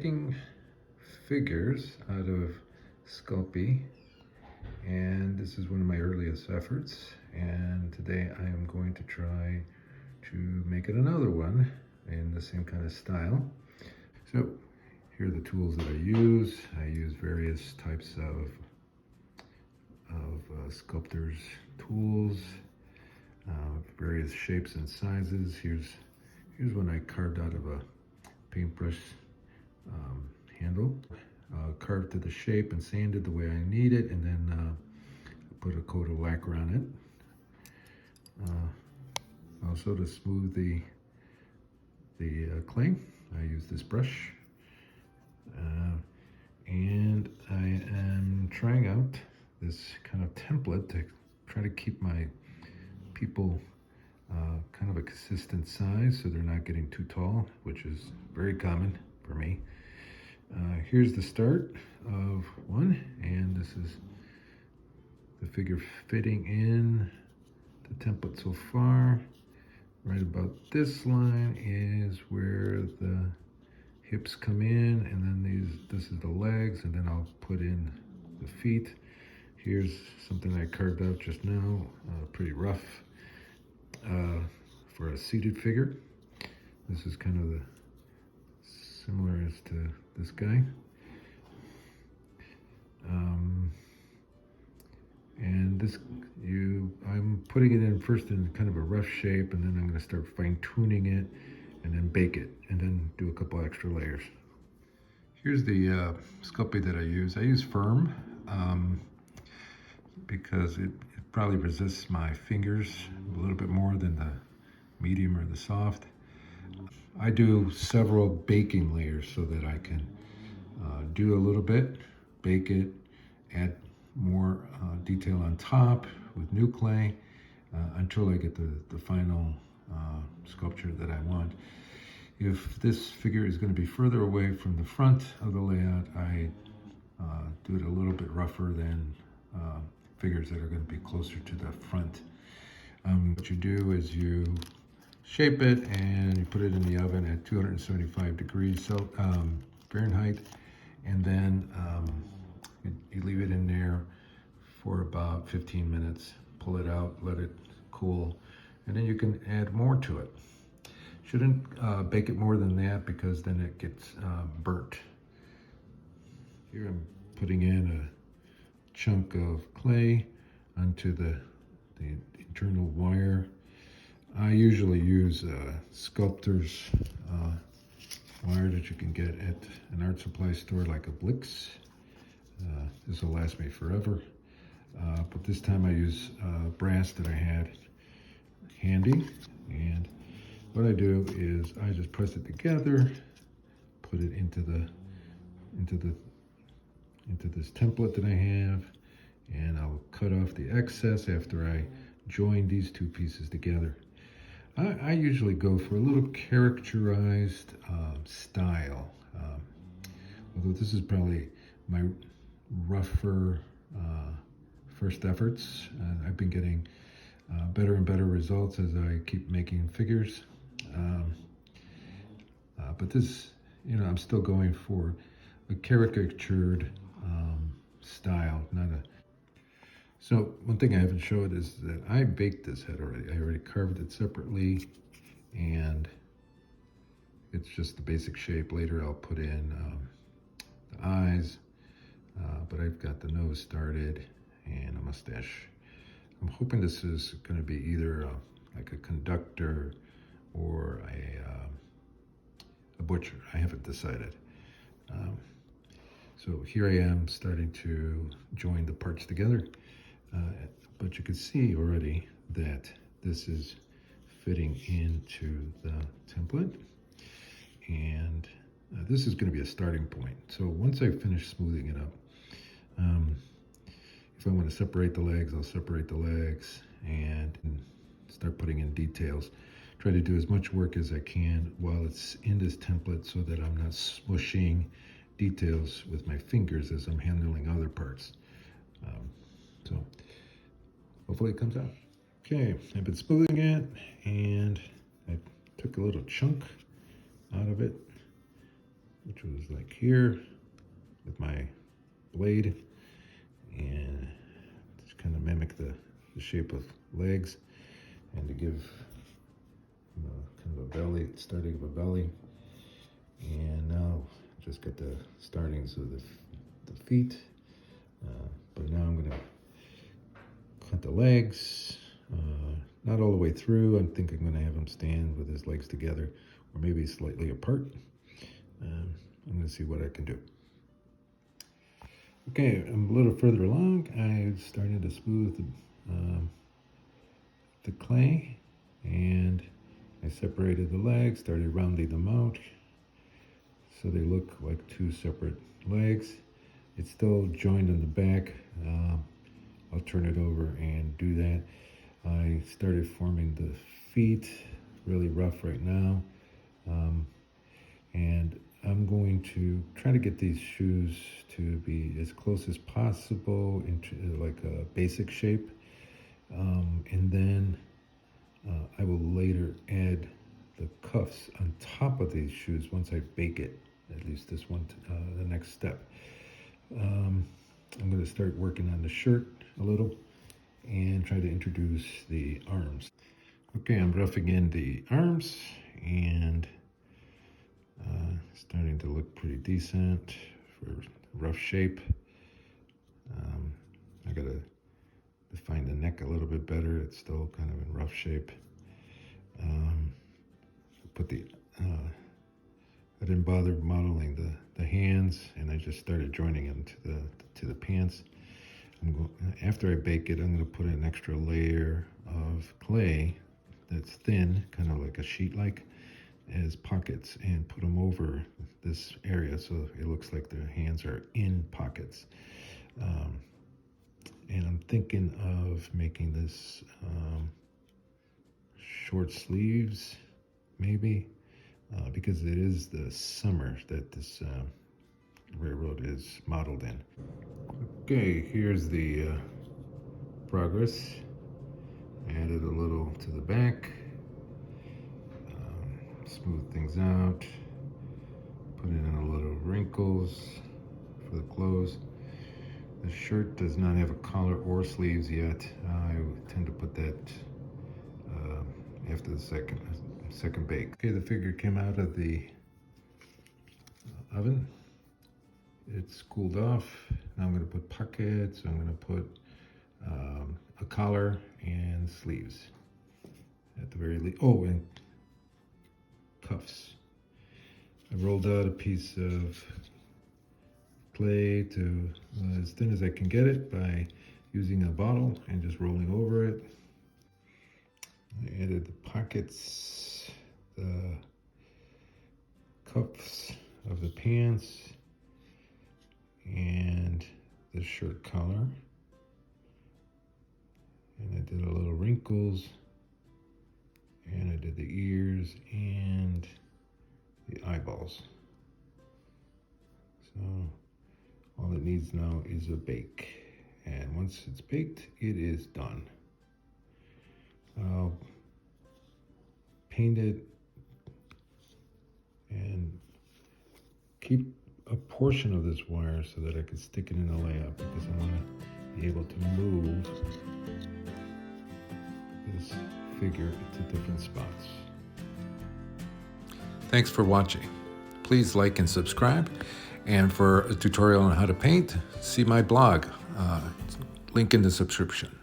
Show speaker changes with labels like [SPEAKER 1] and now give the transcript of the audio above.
[SPEAKER 1] making figures out of Sculpey, and this is one of my earliest efforts, and today I am going to try to make it another one in the same kind of style. So here are the tools that I use. I use various types of sculptor's tools, various shapes and sizes. Here's one I carved out of a paintbrush handle, carved to the shape and sanded the way I need it, and then put a coat of lacquer on it. Also, to smooth the clay, I use this brush, and I am trying out this kind of template to try to keep my people kind of a consistent size so they're not getting too tall, which is very common for me. Here's the start of one, and this is the figure fitting in the template so far. Right about this line is where the hips come in, and then this is the legs, and then I'll put in the feet. Here's something I carved out just now, pretty rough, for a seated figure. This is kind of the similar as to this guy. And this, I'm putting it in first in kind of a rough shape, and then I'm going to start fine tuning it, and then bake it, and then do a couple extra layers. Here's the Sculpey that I use. I use firm because it probably resists my fingers a little bit more than the medium or the soft. I do several baking layers so that I can do a little bit, bake it, add more detail on top with new clay until I get the final sculpture that I want. If this figure is going to be further away from the front of the layout, I do it a little bit rougher than figures that are going to be closer to the front. What you do is you shape it and you put it in the oven at 275 degrees Fahrenheit, and then you leave it in there for about 15 minutes. Pull it out, let it cool, and then you can add more to it. Shouldn't bake it more than that because then it gets burnt. Here I'm putting in a chunk of clay onto the internal wire. I usually use a sculptor's wire that you can get at an art supply store like a Blix. This will last me forever. But this time I use brass that I had handy, and what I do is I just press it together, put it into this template that I have, and I'll cut off the excess after I join these two pieces together. I usually go for a little characterized style, although this is probably my rougher first efforts. I've been getting better and better results as I keep making figures. But this, I'm still going for a caricatured style, not a... So one thing I haven't showed is that I baked this head already. I already carved it separately, and it's just the basic shape. Later I'll put in the eyes, but I've got the nose started and a mustache. I'm hoping this is going to be either like a conductor or a butcher. I haven't decided. So here I am starting to join the parts together. But you can see already that this is fitting into the template, and this is going to be a starting point. So once I finish smoothing it up, if I want to separate the legs, I'll separate the legs and start putting in details. Try to do as much work as I can while it's in this template so that I'm not smushing details with my fingers as I'm handling other parts. So hopefully it comes out. Okay, I've been smoothing it, and I took a little chunk out of it which was like here with my blade, and just kind of mimic the shape of legs, and to give kind of a belly, starting of a belly. And now just got the startings of the feet, but now I'm going to cut the legs, not all the way through. I think I'm going to have him stand with his legs together, or maybe slightly apart. I'm going to see what I can do. Okay, I'm a little further along. I've started to smooth the clay, and I separated the legs, started rounding them out so they look like two separate legs. It's still joined in the back. I'll turn it over and do that. I started forming the feet, really rough right now. And I'm going to try to get these shoes to be as close as possible into like a basic shape. And then I will later add the cuffs on top of these shoes once I bake it, at least this one, the next step. I'm going to start working on the shirt a little and try to introduce the arms. Okay, I'm roughing in the arms, and starting to look pretty decent for rough shape. I gotta define the neck a little bit better. It's still kind of in rough shape. Put the I didn't bother modeling the hands, and I just started joining them to the pants. After I bake it, I'm going to put an extra layer of clay that's thin, kind of like a sheet-like, as pockets, and put them over this area so it looks like the hands are in pockets. And I'm thinking of making this short sleeves, maybe, because it is the summer that this railroad is modeled in. Okay, here's the progress. Added a little to the back, smooth things out, put in a little wrinkles for the clothes. The shirt does not have a collar or sleeves yet. I tend to put that after the second bake. Okay, the figure came out of the oven. It's cooled off. Now I'm going to put pockets. I'm going to put a collar and sleeves at the very least. Oh, and cuffs. I rolled out a piece of clay to as thin as I can get it by using a bottle and just rolling over it. I added the pockets, the cuffs of the pants, and the shirt collar. And I did a little wrinkles, and I did the ears and the eyeballs. So all it needs now is a bake. And once it's baked, it is done. I'll paint it and keep a portion of this wire so that I can stick it in the layout, because I want to be able to move this figure to different spots. Thanks for watching. Please like and subscribe. And for a tutorial on how to paint, see my blog, link in the subscription.